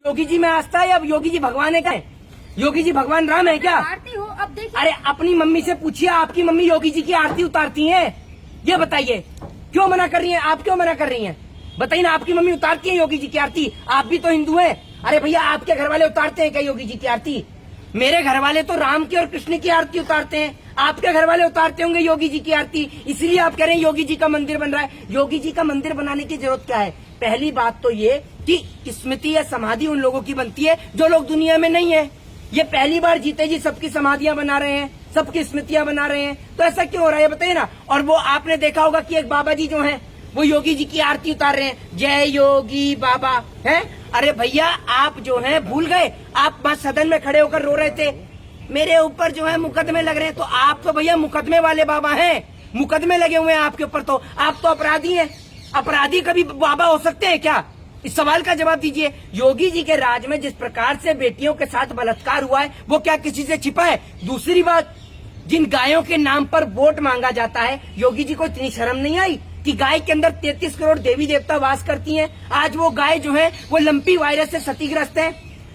योगी जी में आस्था है या योगी जी भगवान है क्या? योगी जी भगवान राम है क्या? आरती हो अब देखिए। अरे अपनी मम्मी से पूछिए, आपकी मम्मी योगी जी की आरती उतारती हैं? ये बताइए क्यों मना कर रही हैं? आप क्यों मना कर रही हैं? बताइए ना, आपकी मम्मी उतारती है योगी जी की आरती? आप भी तो हिंदू हैं। अरे भैया, आपके घर वाले उतारते हैं क्या योगी जी की आरती? मेरे घर वाले तो राम की और कृष्ण की आरती उतारते हैं। आपके घर वाले उतारते होंगे योगी जी की आरती, इसलिए आप कह रहे हैं योगी जी का मंदिर बन रहा है। योगी जी का मंदिर बनाने की जरूरत क्या है? पहली बात तो ये कि स्मृति या समाधि उन लोगों की बनती है जो लोग दुनिया में नहीं है। ये पहली बार जीते जी सबकी समाधियां बना रहे हैं, सबकी स्मृतियां बना रहे हैं, तो ऐसा क्यों हो रहा है बताइए ना। और वो आपने देखा होगा कि एक बाबा जी जो हैं वो योगी जी की आरती उतार रहे हैं, जय योगी बाबा है। अरे भैया, आप जो हैं भूल गए, आप बस सदन में खड़े होकर रो रहे थे मेरे ऊपर जो है मुकदमे लग रहे हैं। तो आप तो भैया मुकदमे वाले बाबा हैं, मुकदमे लगे हुए हैं आपके ऊपर, तो आप तो अपराधी हैं। अपराधी कभी बाबा हो सकते हैं क्या? इस सवाल का जवाब दीजिए। योगी जी के राज में जिस प्रकार से बेटियों के साथ बलात्कार हुआ है वो क्या किसी से छिपा है? दूसरी बात, जिन गायों के नाम पर वोट मांगा जाता है, योगी जी को इतनी शर्म नहीं आई कि गाय के अंदर 33 करोड़ देवी देवता वास करती हैं? आज वो गाय जो है वो लंपी वायरस से क्षतिग्रस्त है।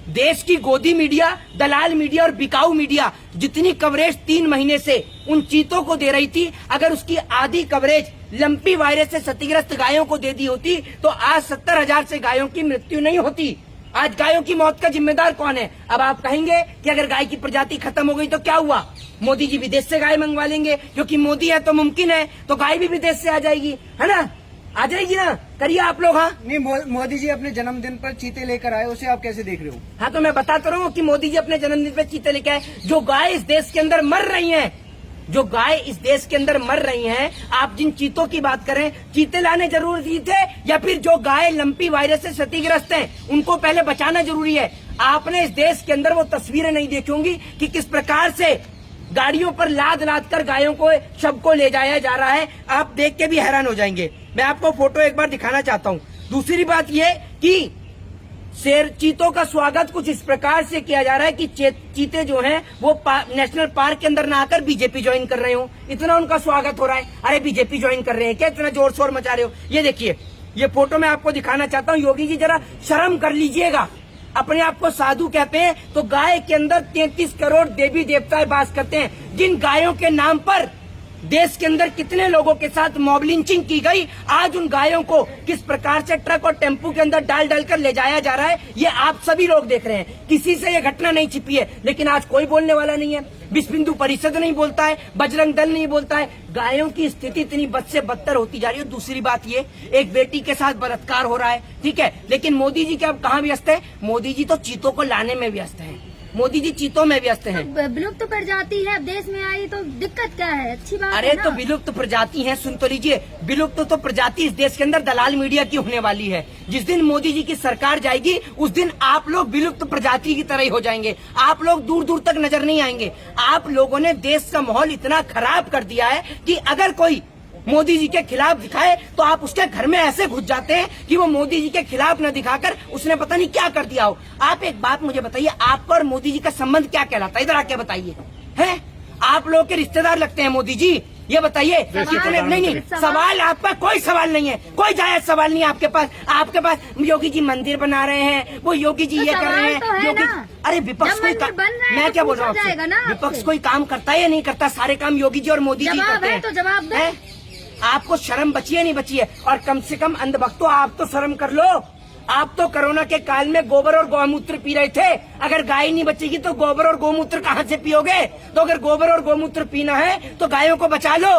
देश की गोदी मीडिया, दलाल मीडिया और बिकाऊ मीडिया जितनी कवरेज 3 महीने से उन चीतों को दे रही थी, अगर उसकी आधी कवरेज लंपी वायरस से क्षतिग्रस्त गायों को दे दी होती तो आज 70,000 से गायों की मृत्यु नहीं होती। आज गायों की मौत का जिम्मेदार कौन है? अब आप कहेंगे कि अगर गाय की प्रजाति खत्म हो गई तो क्या हुआ? मोदी जी विदेश से गाय मंगवा लेंगे, क्योंकि मोदी है तो मुमकिन है, तो गाय भी विदेश से आ जाएगी, है ना? आ जाएगी ना? करिए आप लोग। हाँ नहीं, मोदी जी अपने जन्मदिन पर चीते लेकर आए, उसे आप कैसे देख रहे हो? हाँ, तो मैं बताता रहा हूँ कि मोदी जी अपने जन्मदिन पे चीते लेके आए। जो गाय इस देश के अंदर मर रही हैं, जो गाय इस देश के अंदर मर रही हैं, आप जिन चीतों की बात करें, चीते लाने जरूरी थे या फिर जो गाय लंपी वायरस से क्षतिग्रस्त हैं उनको पहले बचाना जरूरी है? आपने इस देश के अंदर वो तस्वीरें नहीं देखी होंगी कि किस प्रकार से गाड़ियों पर लाद लाद कर गायों को, शव को ले जाया जा रहा है। आप देख के भी हैरान हो जाएंगे। मैं आपको फोटो एक बार दिखाना चाहता हूँ। दूसरी बात ये कि चीतों का स्वागत कुछ इस प्रकार से किया जा रहा है कि चीते जो हैं वो नेशनल पार्क के अंदर ना आकर बीजेपी ज्वाइन कर रहे हो, इतना उनका स्वागत हो रहा है। अरे बीजेपी ज्वाइन कर रहे हैं क्या? इतना जोर शोर मचा रहे हो? ये देखिए, ये फोटो मैं आपको दिखाना चाहता हूँ। योगी जी जरा शर्म कर लीजिएगा। अपने आप को साधु कहते हैं तो गाय के अंदर 33 करोड़ देवी देवता वास करते हैं। जिन गायों के नाम पर देश के अंदर कितने लोगों के साथ मॉब लिंचिंग की गई, आज उन गायों को किस प्रकार से ट्रक और टेम्पू के अंदर डाल डाल कर ले जाया जा रहा है, ये आप सभी लोग देख रहे हैं। किसी से ये घटना नहीं छिपी है, लेकिन आज कोई बोलने वाला नहीं है। विश्व हिंदू परिषद नहीं बोलता है, बजरंग दल नहीं बोलता है। गायों की स्थिति इतनी बद से बदतर होती जा रही है। दूसरी बात ये, एक बेटी के साथ बलात्कार हो रहा है, ठीक है, लेकिन मोदी जी क्या कहाँ व्यस्त है? मोदी जी तो चीतों को लाने में व्यस्त है। मोदी जी चीतों में व्यस्त हैं। विलुप्त प्रजाति है, अब देश में आई तो दिक्कत क्या है? अच्छी बात अरे है ना? तो विलुप्त प्रजाति है, सुन तो लीजिए। विलुप्त तो प्रजाति इस देश के अंदर दलाल मीडिया की होने वाली है। जिस दिन मोदी जी की सरकार जाएगी उस दिन आप लोग विलुप्त प्रजाति की तरह ही हो जाएंगे। आप लोग दूर दूर तक नजर नहीं आएंगे। आप लोगों ने देश का माहौल इतना खराब कर दिया है कि अगर कोई मोदी जी के खिलाफ दिखाए तो आप उसके घर में ऐसे घुस जाते हैं कि वो मोदी जी के खिलाफ न दिखाकर उसने पता नहीं क्या कर दिया हो। आप एक बात मुझे बताइए, आपका और मोदी जी का संबंध क्या कहलाता है? इधर आके बताइए। हैं, आप लोग के रिश्तेदार लगते हैं मोदी जी? ये बताइए कितने? नहीं, सवाल आपका कोई सवाल नहीं है, कोई जायज सवाल नहीं है आपके पास। आपके पास योगी जी मंदिर बना रहे हैं, वो योगी जी ये कर रहे हैं, योगी। अरे विपक्ष कोई मैं क्या बोल रहा हूँ, विपक्ष कोई काम करता है या नहीं करता? सारे काम योगी जी और मोदी जी करते हैं। तो जवाब दो। आपको शर्म बची है नहीं बची है? और कम से कम अंधभक्तों, आप तो शर्म कर लो। आप तो कोरोना के काल में गोबर और गौमूत्र पी रहे थे। अगर गाय नहीं बचेगी तो गोबर और गौमूत्र कहाँ से पियोगे? तो अगर गोबर और गौमूत्र पीना है तो गायों को बचा लो।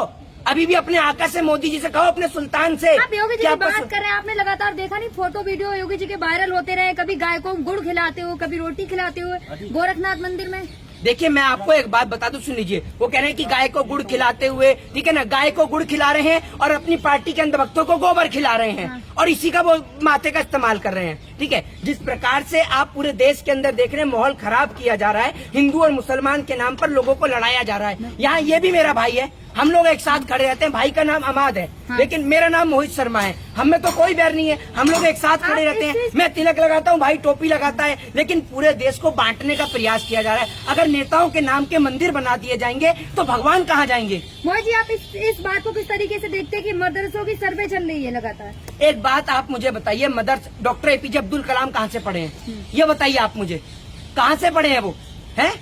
अभी भी अपने आका से, मोदी जी से कहो, अपने सुल्तान से। आप योगी जी की बात कर रहे हैं, आपने लगातार देखा नहीं फोटो वीडियो योगी जी के वायरल होते रहे? कभी गाय को गुड़ खिलाते हो, कभी रोटी खिलाते हुए गोरखनाथ मंदिर में। देखिए, मैं आपको एक बात बता दूं, सुन लीजिए। वो कह रहे हैं कि गाय को गुड़ खिलाते हुए, ठीक है ना, गाय को गुड़ खिला रहे हैं और अपनी पार्टी के अंधभक्तों को गोबर खिला रहे हैं और इसी का वो माथे का इस्तेमाल कर रहे हैं, ठीक है। जिस प्रकार से आप पूरे देश के अंदर देख रहे हैं, माहौल खराब किया जा रहा है, हिंदू और मुसलमान के नाम पर लोगों को लड़ाया जा रहा है। यहाँ ये भी मेरा भाई है, हम लोग एक साथ खड़े रहते हैं। भाई का नाम अमाद है, लेकिन मेरा नाम मोहित शर्मा है। हम में तो कोई बैर नहीं है, हम लोग एक साथ खड़े रहते हैं। मैं तिलक लगाता हूँ, भाई टोपी लगाता है, लेकिन पूरे देश को बांटने का प्रयास किया जा रहा है। अगर नेताओं के नाम के मंदिर बना दिए जाएंगे तो भगवान कहाँ जाएंगे? मोहित जी, आप इस बात को किस तरीके से देखते हैं कि मदरसों की सर्वे चल रही है लगातार? एक बात आप मुझे बताइए, mothers doctor APJ Abdul Kalam कहाँ से पढ़े हैं? ये बताइए आप मुझे, कहाँ से पढ़े हैं वो? हैं?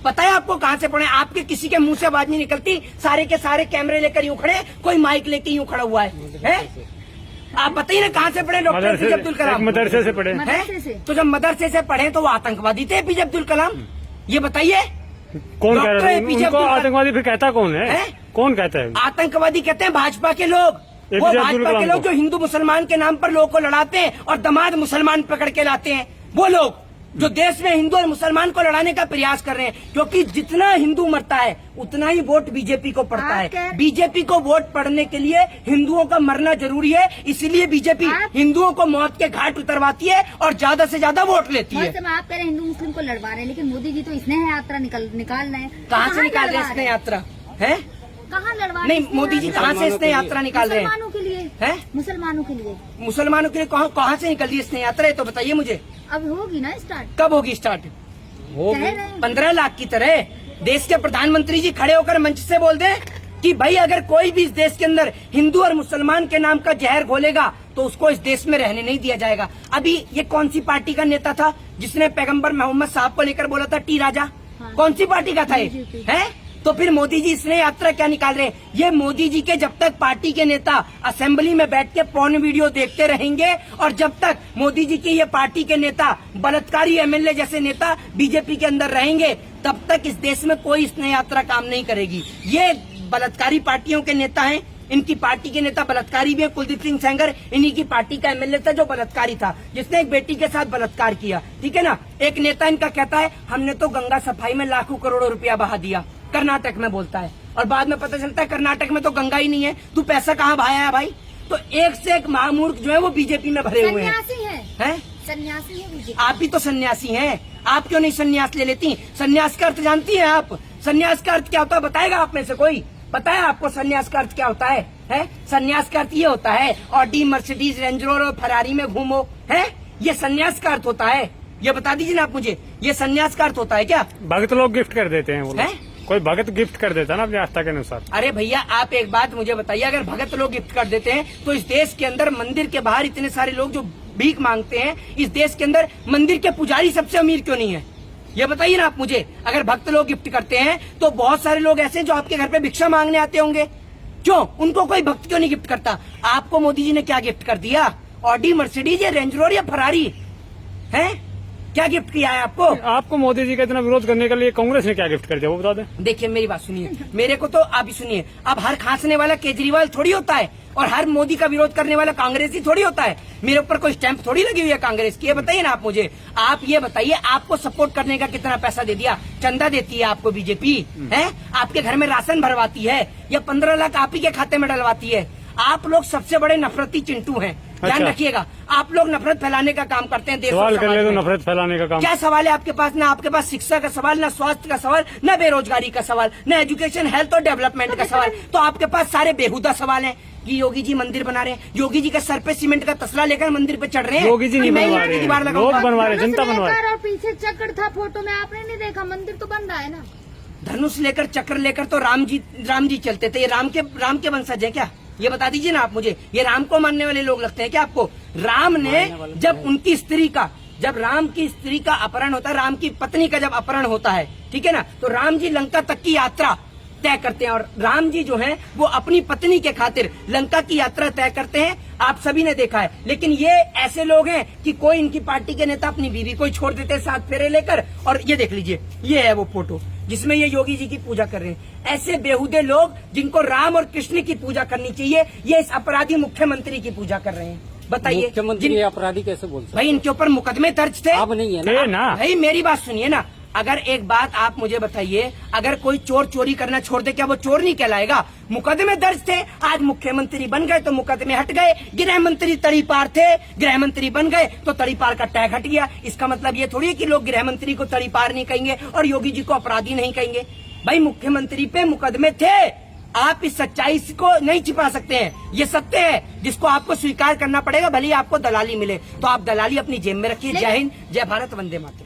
पता है आपको कहाँ से पढ़े? आपके किसी के मुंह से आवाज नहीं निकलती, सारे के सारे कैमरे लेकर यूं खड़े, कोई माइक लेकर यूं खड़ा हुआ है? आप बताइए ना कहाँ से पढ़े डॉक्टर APJ अब्दुल कलाम? मदरसे से पढ़े। मदरसे से। तो जब मदरसे से पढ़े तो वो आतंकवादी थे APJ अब्दुल कलाम? ये बताइए, कौन कह डॉक्टर रहा है APJ उनको अब्दुल कलाम- आतंकवादी? फिर कहता कौन है? कौन कहता है? आतंकवादी कहते हैं भाजपा के लोग, वो APJ अब्दुल भाजपा के कलाम लोग को। जो हिंदू मुसलमान के नाम पर लोगों को लड़ाते हैं और दामाद मुसलमान पकड़ के लाते हैं, वो लोग जो देश में हिंदू और मुसलमान को लड़ाने का प्रयास कर रहे हैं। क्योंकि जितना हिंदू मरता है उतना ही वोट बीजेपी को पड़ता है। बीजेपी को वोट पड़ने के लिए हिंदुओं का मरना जरूरी है, इसीलिए बीजेपी हिंदुओं को मौत के घाट उतरवाती है और ज्यादा से ज्यादा वोट लेती है। आप कह रहे हैं हिंदू मुस्लिम को लड़वा रहे हैं, लेकिन मोदी जी तो स्नेह यात्रा निकाल रहे हैं। कहाँ से निकाल रहे हैं स्नेह यात्रा? है कहाँ लड़वा? नहीं, मोदी जी कहाँ से स्नेह यात्रा निकाल रहे हैं? मुसलमानों के लिए है, मुसलमानों के लिए। मुसलमानों के लिए कहाँ से निकल रही है स्नेह यात्रा? तो बताइए मुझे, अब होगी ना स्टार्ट? कब होगी स्टार्ट? कह रहे हैं 15 लाख की तरह देश के प्रधानमंत्री जी खड़े होकर मंच से बोल दें कि भाई अगर कोई भी इस देश के अंदर हिंदू और मुसलमान के नाम का जहर घोलेगा तो उसको इस देश में रहने नहीं दिया जाएगा। अभी ये कौन सी पार्टी का नेता था जिसने पैगंबर मोहम्मद साहब को लेकर बोला था टी राजा? कौन सी पार्टी का था ये? है? तो फिर मोदी जी इसने यात्रा क्या निकाल रहे हैं? ये मोदी जी के जब तक पार्टी के नेता असेंबली में बैठ के पॉर्न वीडियो देखते रहेंगे और जब तक मोदी जी के ये पार्टी के नेता बलात्कारी MLA जैसे नेता बीजेपी के अंदर रहेंगे, तब तक इस देश में कोई स्नेह यात्रा काम नहीं करेगी। ये बलात्कारी पार्टियों के नेता हैं, इनकी पार्टी के नेता बलात्कारी भी है। कुलदीप सिंह सेंगर इन्हीं की पार्टी का MLA था जो बलात्कारी था, जिसने एक बेटी के साथ बलात्कार किया। ठीक है ना? एक नेता इनका कहता है हमने तो गंगा सफाई में लाखों करोड़ों रुपया बहा दिया, कर्नाटक में बोलता है, और बाद में पता चलता है कर्नाटक में तो गंगा ही नहीं है। तू पैसा कहाँ भाया है भाई? तो एक से एक महामूर्ख जो है वो बीजेपी में भरे हुए हैं। सन्यासी है बीजेपी। आप भी तो सन्यासी हैं, आप क्यों नहीं सन्यास ले लेती? सन्यास का अर्थ जानती हैं आप? सन्यास का अर्थ क्या होता है बताएगा आप में से कोई? पता है आपको सन्यास का अर्थ क्या होता है? सन्यास का अर्थ ये होता है ऑडी मर्सिडीज रेंज रोवर और फरारी में घूमो, है? ये सन्यास का अर्थ होता है। ये बता दीजिए ना आप मुझे, ये सन्यास का अर्थ होता है क्या? भगत लोग गिफ्ट कर देते हैं वो लोग। है? कोई भगत गिफ्ट कर देता है ना अपनी आस्था के अनुसार। अरे भैया आप एक बात मुझे बताइए, अगर भगत लोग गिफ्ट कर देते हैं तो इस देश के अंदर मंदिर के बाहर इतने सारे लोग जो भीख मांगते हैं, इस देश के अंदर मंदिर के पुजारी सबसे अमीर क्यों नहीं है? ये बताइए ना आप मुझे। अगर भक्त लोग गिफ्ट करते हैं तो बहुत सारे लोग ऐसे हैं जो आपके घर पे भिक्षा मांगने आते होंगे, क्यों? उनको कोई भक्त क्यों नहीं गिफ्ट करता? आपको मोदी जी ने क्या गिफ्ट कर दिया? ऑडी मर्सिडीज या रेंज रोवर या फरारी? है? क्या गिफ्ट किया है आपको? आपको मोदी जी का इतना विरोध करने के लिए कांग्रेस ने क्या गिफ्ट कर दिया वो बता दें। देखिए मेरी बात सुनिए, मेरे को तो आप ही सुनिए। अब हर खांसने वाला केजरीवाल थोड़ी होता है और हर मोदी का विरोध करने वाला कांग्रेसी थोड़ी होता है। मेरे ऊपर कोई स्टैंप थोड़ी लगी हुई है कांग्रेस की। ये बताइए ना आप मुझे, आप ये बताइए आपको सपोर्ट करने का कितना पैसा दे दिया? चंदा देती है आपको बीजेपी, है? आपके घर में राशन भरवाती है या 15 लाख आप ही के खाते में डलवाती है? आप लोग सबसे बड़े नफरती चिंटू हैं, ध्यान अच्छा। रखिएगा। आप लोग नफरत फैलाने का काम करते हैं देश और सवाल कर समाज ले तो में। नफरत फैलाने का काम। क्या सवाल है आपके पास? ना आपके पास शिक्षा का सवाल, ना स्वास्थ्य का सवाल, ना बेरोजगारी का सवाल, ना एजुकेशन हेल्थ और डेवलपमेंट का सवाल। तो आपके पास सारे बेहुदा सवाल हैं कि योगी जी मंदिर बना रहे हैं, योगी जी के सर पे सीमेंट का तसला लेकर मंदिर पे चढ़ रहे हैं। योगी जी नहीं मैं बनवा ईंट की रहे दीवार हैं, लगाऊंगा। लोग बनवा रहे हैं, जनता बनवा रही है। और पीछे चक्र था फोटो में, आपने नहीं देखा? मंदिर तो बन रहा है ना। धनुष लेकर चक्र लेकर तो राम जी चलते थे। ये राम के वंशज है क्या? ये बता दीजिए ना आप मुझे। ये राम को मानने वाले लोग लगते हैं क्या आपको? राम ने जब उनकी स्त्री का, जब राम की स्त्री का अपहरण होता है, राम की पत्नी का जब अपहरण होता है, ठीक है ना, तो राम जी लंका तक की यात्रा तय करते हैं। और राम जी जो हैं वो अपनी पत्नी के खातिर लंका की यात्रा तय करते हैं। आप सभी ने देखा है। लेकिन ये ऐसे लोग हैं कि कोई इनकी पार्टी के नेता अपनी बीवी को ही छोड़ देते हैं साथ फेरे लेकर। और ये देख लीजिए, ये है वो फोटो जिसमें ये योगी जी की पूजा कर रहे हैं। ऐसे बेहुदे लोग जिनको राम और कृष्ण की पूजा करनी चाहिए, ये इस अपराधी मुख्यमंत्री की पूजा कर रहे हैं। बताइए मुख्यमंत्री अपराधी कैसे बोल सकते? भाई इनके ऊपर मुकदमे दर्ज थे। अब नहीं है थे ना। भाई मेरी बात सुनिए ना, अगर एक बात आप मुझे बताइए, अगर कोई चोर चोरी करना छोड़ दे क्या वो चोर नहीं कहलाएगा? मुकदमे दर्ज थे, आज मुख्यमंत्री बन गए तो मुकदमे हट गए। गृह मंत्री तड़ीपार थे, गृह मंत्री बन गए तो तड़ीपार का टैग हट गया। इसका मतलब ये थोड़ी है कि लोग गृह मंत्री को तड़ीपार नहीं कहेंगे और योगी जी को अपराधी नहीं कहेंगे। भाई मुख्यमंत्री पे मुकदमे थे, आप इस सच्चाई को नहीं छिपा सकते हैं। ये सत्य है जिसको आपको स्वीकार करना पड़ेगा, भले ही आपको दलाली मिले। तो आप दलाली अपनी जेब में रखिए। जय हिंद, जय भारत, वंदे मातरम।